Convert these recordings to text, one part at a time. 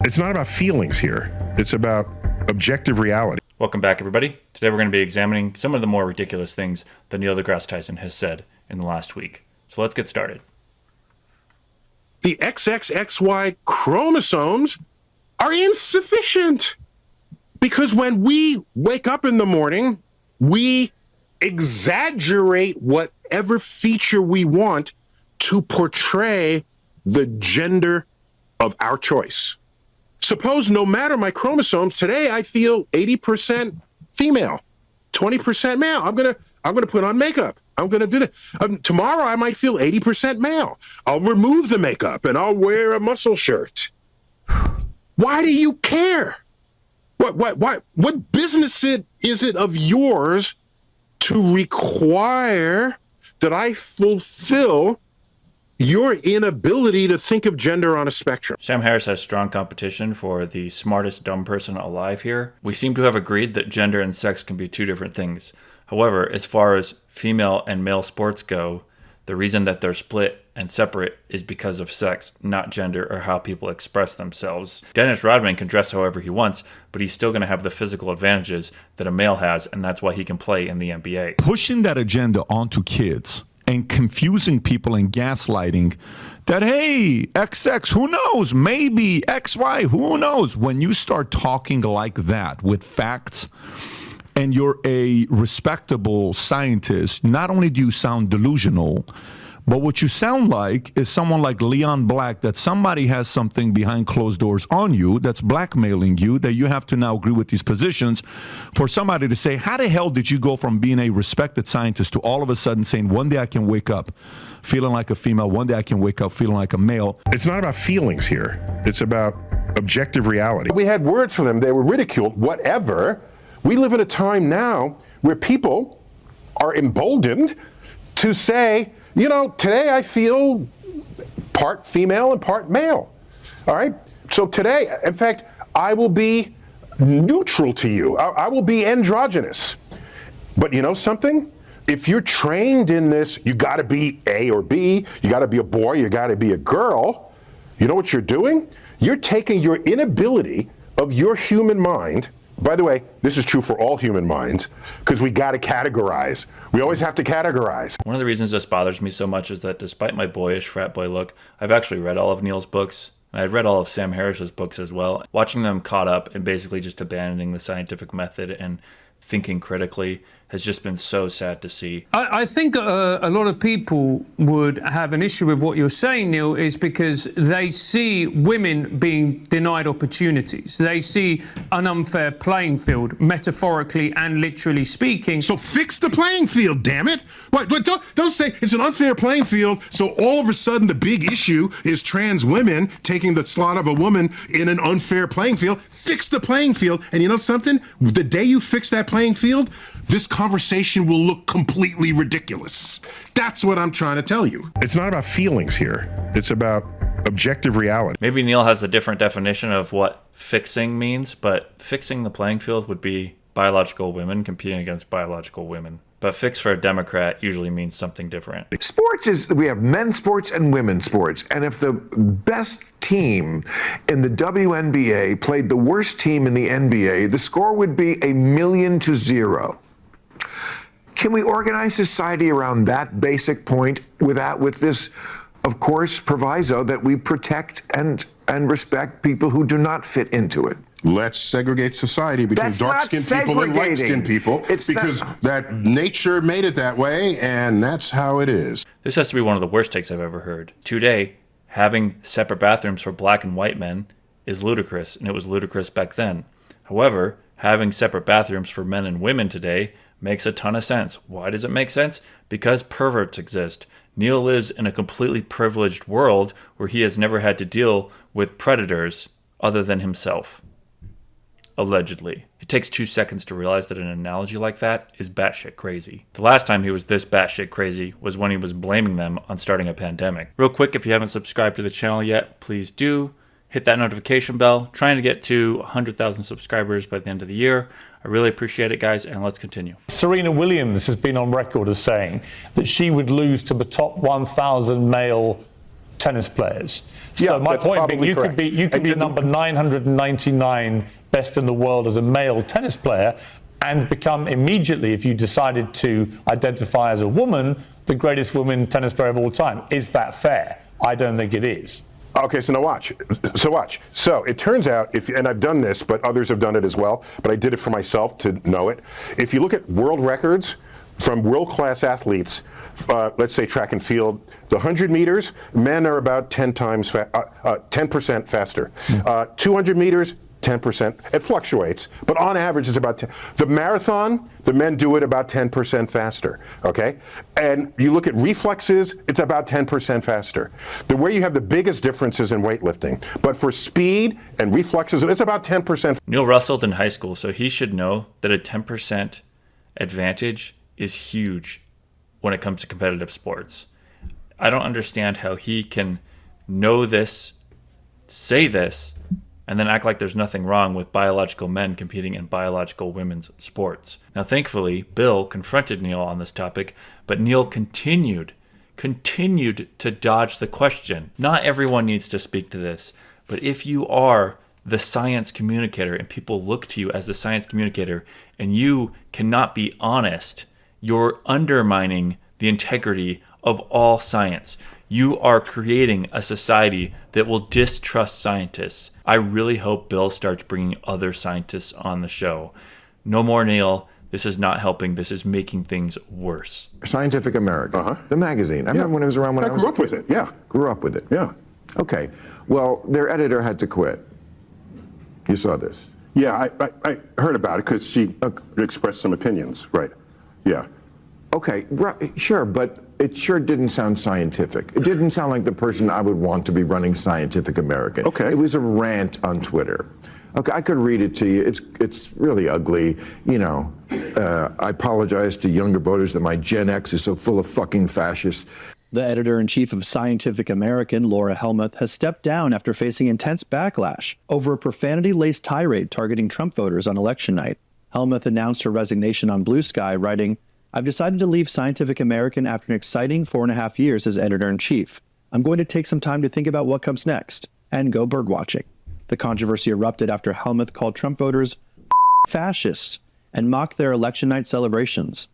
It's not about feelings here. It's about objective reality. Welcome back, everybody. Today we're going to be examining some of the more ridiculous things that Neil deGrasse Tyson has said in the last week. So let's get started. The XXXY chromosomes are insufficient because when we wake up in the morning, we exaggerate whatever feature we want to portray the gender of our choice. Suppose no matter my chromosomes, today I feel 80% female, 20% male. I'm gonna put on makeup. I'm gonna do that. Tomorrow I might feel 80% male. I'll remove the makeup and I'll wear a muscle shirt. Why do you care? What business is it of yours to require that I fulfill your inability to think of gender on a spectrum? Sam Harris has strong competition for the smartest dumb person alive here. We seem to have agreed that gender and sex can be two different things. However, as far as female and male sports go, the reason that they're split and separate is because of sex, not gender or how people express themselves. Dennis Rodman can dress however he wants, but he's still going to have the physical advantages that a male has, and that's why he can play in the NBA. Pushing that agenda onto kids and confusing people and gaslighting that, hey, XX, who knows? Maybe XY, who knows? When you start talking like that with facts and you're a respectable scientist, not only do you sound delusional, but what you sound like is someone like Leon Black, that somebody has something behind closed doors on you that's blackmailing you, that you have to now agree with these positions for somebody to say, how the hell did you go from being a respected scientist to all of a sudden saying, one day I can wake up feeling like a female, one day I can wake up feeling like a male? It's not about feelings here. It's about objective reality. We had words for them. They were ridiculed, whatever. We live in a time now where people are emboldened to say, you know, today I feel part female and part male. All right? So today, in fact, I will be neutral to you. I will be androgynous. But you know something? If you're trained in this, you got to be A or B, you got to be a boy, you got to be a girl. You know what you're doing? You're taking your inability of your human mind. By the way, this is true for all human minds, because we got to categorize. We always have to categorize. One of the reasons this bothers me so much is that despite my boyish frat boy look, I've actually read all of Neil's books, and I've read all of Sam Harris's books as well. Watching them caught up and basically just abandoning the scientific method and thinking critically has just been so sad to see. I think a lot of people would have an issue with what you're saying, Neil, is because they see women being denied opportunities. They see an unfair playing field, metaphorically and literally speaking. So fix the playing field, damn it. Don't say it's an unfair playing field, so all of a sudden the big issue is trans women taking the slot of a woman in an unfair playing field. Fix the playing field. And you know something? The day you fix that playing field, this conversation will look completely ridiculous. That's what I'm trying to tell you. It's not about feelings here. It's about objective reality. Maybe Neil has a different definition of what fixing means, but fixing the playing field would be biological women competing against biological women. But fix for a Democrat usually means something different. Sports is, we have men's sports and women's sports. And if the best team in the WNBA played the worst team in the NBA, the score would be 1,000,000-0. Can we organize society around that basic point with this, of course, proviso that we protect and respect people who do not fit into it? Let's segregate society between dark-skinned people and light-skinned people, because that nature made it that way, and that's how it is. This has to be one of the worst takes I've ever heard. Today, having separate bathrooms for black and white men is ludicrous, and it was ludicrous back then. However, having separate bathrooms for men and women today makes a ton of sense. Why does it make sense? Because perverts exist. Neil lives in a completely privileged world where he has never had to deal with predators other than himself. Allegedly. It takes 2 seconds to realize that an analogy like that is batshit crazy. The last time he was this batshit crazy was when he was blaming them on starting a pandemic. Real quick, if you haven't subscribed to the channel yet, please do. Hit that notification bell. Trying to get to 100,000 subscribers by the end of the year. I really appreciate it, guys, and let's continue. Serena Williams has been on record as saying that she would lose to the top 1,000 male tennis players. Yeah, So my that's point being, probably you correct. could be number 999 best in the world as a male tennis player, and become immediately, if you decided to identify as a woman, the greatest woman tennis player of all time. Is that fair? I don't think it is. Okay, so now watch. So it turns out, and I've done this, but others have done it as well, but I did it for myself to know it. If you look at world records from world-class athletes, let's say track and field, the 100 meters, men are about 10% faster. 200 meters, 10%. It fluctuates, but on average it's about 10. The marathon, the men do it about 10% faster, okay? And you look at reflexes, it's about 10% faster. The way you have the biggest differences in weightlifting, but for speed and reflexes, it's about 10%. Neil wrestled in high school, so he should know that a 10% advantage is huge when it comes to competitive sports. I don't understand how he can know this, say this, and then act like there's nothing wrong with biological men competing in biological women's sports. Now, thankfully, Bill confronted Neil on this topic, but Neil continued to dodge the question. Not everyone needs to speak to this, but if you are the science communicator and people look to you as the science communicator and you cannot be honest, you're undermining the integrity of all science. You are creating a society that will distrust scientists. I really hope Bill starts bringing other scientists on the show. No more Neil. This is not helping. This is making things worse. Scientific American, the magazine. I remember when it was around when I was grew up with it, yeah. Grew up with it. Yeah. Okay. Well, their editor had to quit. You saw this. Yeah, I heard about it because she expressed some opinions, right? Yeah. Okay, sure, but it sure didn't sound scientific. It didn't sound like the person I would want to be running Scientific American. Okay. It was a rant on Twitter. Okay, I could read it to you. It's really ugly. You know, I apologize to younger voters that my Gen X is so full of fucking fascists. The editor-in-chief of Scientific American, Laura Helmuth, has stepped down after facing intense backlash over a profanity-laced tirade targeting Trump voters on election night. Helmuth announced her resignation on Blue Sky, writing, "I've decided to leave Scientific American after an exciting 4.5 years as editor-in-chief. I'm going to take some time to think about what comes next and go birdwatching." The controversy erupted after Helmuth called Trump voters fascists and mocked their election night celebrations.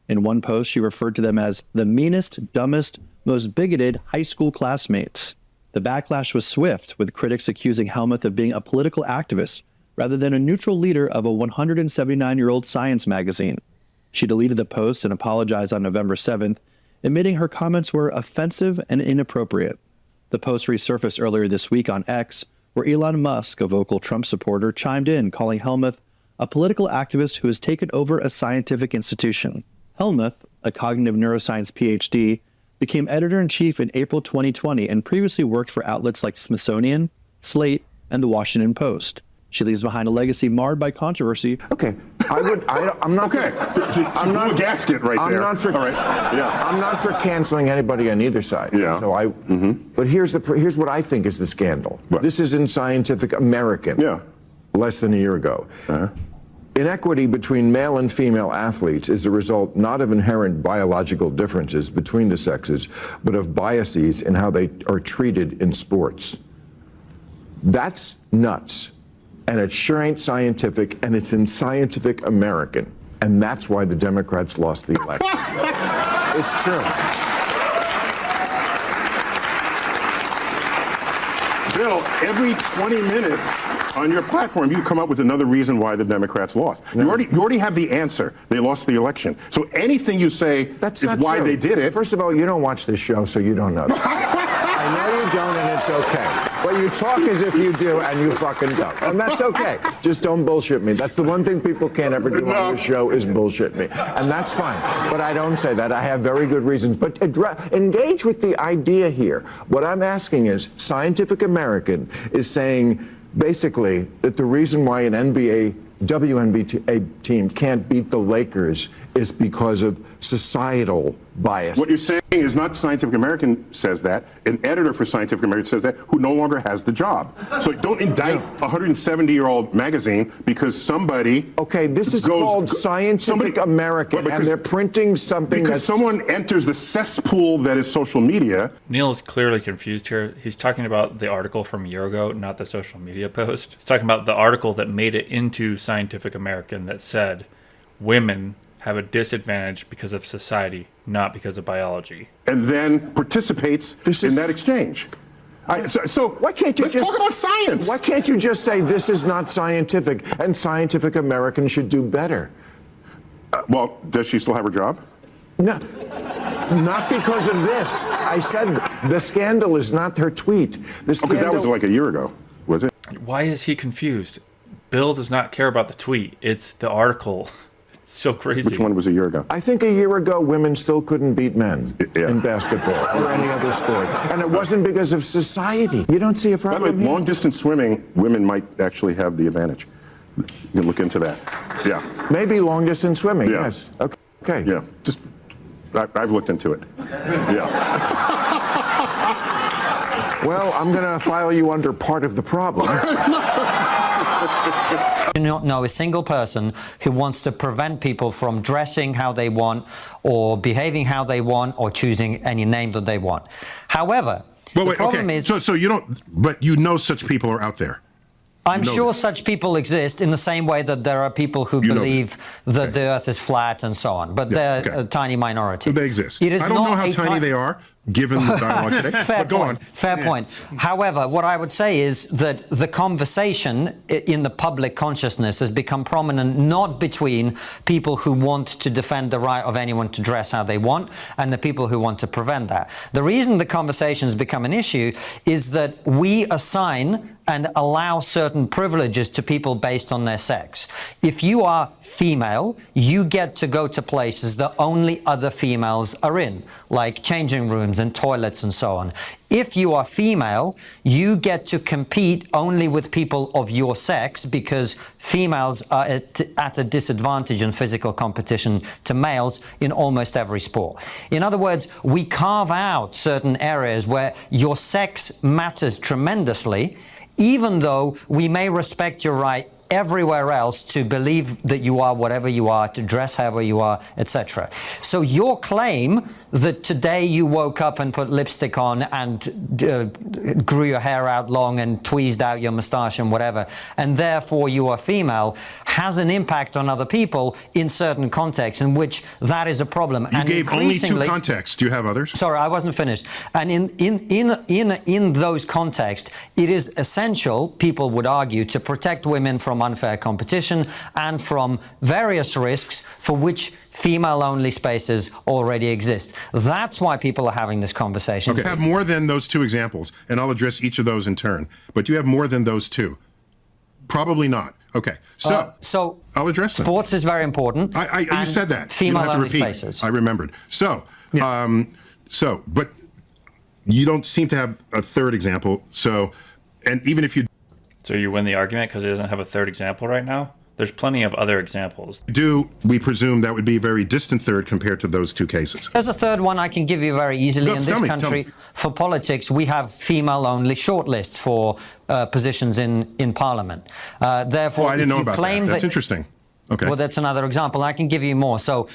In one post, she referred to them as the meanest, dumbest, most bigoted high school classmates. The backlash was swift, with critics accusing Helmuth of being a political activist rather than a neutral leader of a 179-year-old science magazine. She deleted the post and apologized on November 7th, admitting her comments were offensive and inappropriate. The post resurfaced earlier this week on X, where Elon Musk, a vocal Trump supporter, chimed in, calling Helmuth a political activist who has taken over a scientific institution. Helmuth, a cognitive neuroscience PhD, became editor-in-chief in April 2020 and previously worked for outlets like Smithsonian, Slate, and The Washington Post. She leaves behind a legacy marred by controversy. Okay, I'm not. Okay, I'm not a gasket right there. Not for. All right. Yeah. I'm not for canceling anybody on either side. Yeah. So But here's what I think is the scandal. What? This is in Scientific American. Yeah. Less than a year ago. Inequity between male and female athletes is the result not of inherent biological differences between the sexes, but of biases in how they are treated in sports. That's nuts. And it sure ain't scientific, and it's in Scientific American. And that's why the Democrats lost the election. It's true. Bill, every 20 minutes on your platform, you come up with another reason why the Democrats lost. You already have the answer. They lost the election. So anything you say is why true. they did it. First of all, you don't watch this show, so you don't know that. I know you don't, and it's okay. But you talk as if you do, and you fucking don't. And that's okay. Just don't bullshit me. That's the one thing people can't ever do on this show is bullshit me. And that's fine. But I don't say that. I have very good reasons. But engage with the idea here. What I'm asking is, Scientific American is saying, basically, that the reason why an WNBA team can't beat the Lakers is because of societal bias. What you're saying is not Scientific American says that. An editor for Scientific American says that, who no longer has the job. So don't indict a 170-year-old magazine because somebody. Okay, this is called Scientific American, and they're printing something because someone enters the cesspool that is social media. Neil is clearly confused here. He's talking about the article from a year ago, not the social media post. He's talking about the article that made it into Scientific American that said women have a disadvantage because of society, not because of biology. And then participates in that exchange. So why can't you let's just talk about science? Why can't you just say this is not scientific and Scientific American should do better? Well, does she still have her job? No, not because of this. I said the scandal is not her tweet. The scandal, because that was like a year ago, was it? Why is he confused? Bill does not care about the tweet. It's the article. It's so crazy. Which one was a year ago? I think a year ago women still couldn't beat men in basketball or any other sport. And it wasn't because of society. You don't see a problem. By the way, long distance swimming, women might actually have the advantage. You can look into that. Yeah. Maybe long distance swimming, yes. Okay. Yeah. Just I've looked into it. Yeah. Well, I'm going to file you under part of the problem. I do not know a single person who wants to prevent people from dressing how they want or behaving how they want or choosing any name that they want. However, the problem is... So you don't... But you know such people are out there. I'm sure such people exist in the same way that there are people who believe that the Earth is flat and so on, but they're a tiny minority. They exist. It is I don't know how tiny they are, given the dialogue today. Fair but go point. on. Fair point. However, what I would say is that the conversation in the public consciousness has become prominent not between people who want to defend the right of anyone to dress how they want and the people who want to prevent that. The reason the conversation has become an issue is that we assign and allow certain privileges to people based on their sex. If you are female, you get to go to places that only other females are in, like changing rooms and toilets and so on. If you are female, you get to compete only with people of your sex because females are at a disadvantage in physical competition to males in almost every sport. In other words, we carve out certain areas where your sex matters tremendously, even though we may respect your right everywhere else to believe that you are whatever you are, to dress however you are, etc. So your claim that today you woke up and put lipstick on and grew your hair out long and tweezed out your mustache and whatever, and therefore you are female, has an impact on other people in certain contexts in which that is a problem. You and gave only two contexts. Do you have others? Sorry, I wasn't finished. And in those contexts, it is essential, people would argue, to protect women from unfair competition and from various risks for which female-only spaces already exist. That's why people are having this conversation. Okay. You have more than those two examples, and I'll address each of those in turn. But you have more than those two. Probably not. Okay. So I'll address them. Sports is very important. You said that. Female-only spaces. I remembered. So, but you don't seem to have a third example. So, and even if you... So you win the argument because he doesn't have a third example right now? There's plenty of other examples. We presume that would be a very distant third compared to those two cases? There's a third one I can give you very easily. In this country, for politics, we have female-only shortlists for positions in Parliament. Therefore, I didn't know about that. That's interesting. Okay. Well, that's another example. I can give you more. So,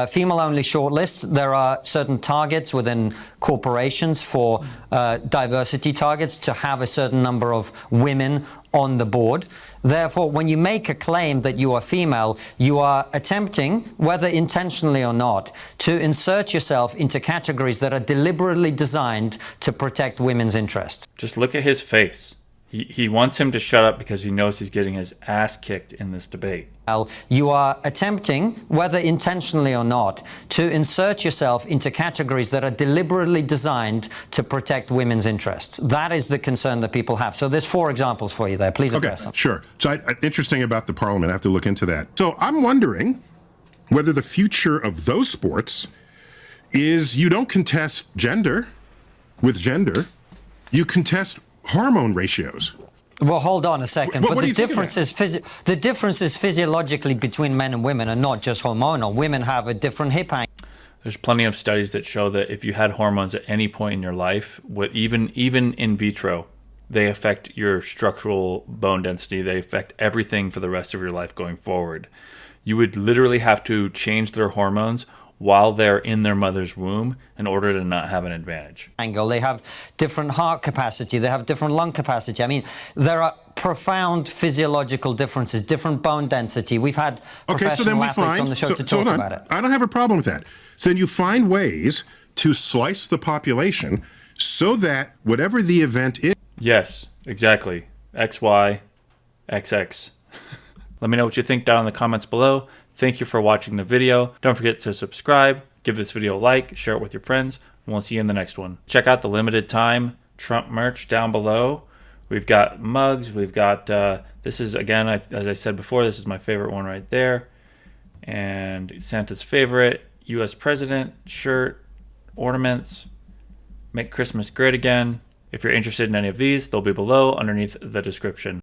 female-only shortlists, there are certain targets within corporations for diversity targets to have a certain number of women on the board. Therefore, when you make a claim that you are female, you are attempting, whether intentionally or not, to insert yourself into categories that are deliberately designed to protect women's interests. Just look at his face. He wants him to shut up because he knows he's getting his ass kicked in this debate. You are attempting, whether intentionally or not, to insert yourself into categories that are deliberately designed to protect women's interests. That is the concern that people have. So there's 4 examples for you there. Please address them. Sure. So interesting about the Parliament. I have to look into that. So I'm wondering whether the future of those sports is you don't contest gender with gender. You contest hormone ratios. Well, hold on a second. But the difference is physiologically between men and women and not just hormonal. Women have a different hip angle. There's plenty of studies that show that if you had hormones at any point in your life, even in vitro, they affect your structural bone density. They affect everything for the rest of your life going forward. You would literally have to change their hormones while they're in their mother's womb in order to not have an advantage. They have different heart capacity, they have different lung capacity. I mean, there are profound physiological differences, different bone density. We've had professional athletes on the show to talk about it. I don't have a problem with that. So then you find ways to slice the population so that whatever the event is. Yes, exactly. XY, XX. Let me know what you think down in the comments below. Thank you for watching the video. Don't forget to subscribe, give this video a like, share it with your friends, and we'll see you in the next one. Check out the limited time Trump merch down below. We've got mugs. We've got, this is, again, as I said before, this is my favorite one right there. And Santa's favorite, U.S. President shirt, ornaments, make Christmas great again. If you're interested in any of these, they'll be below underneath the description.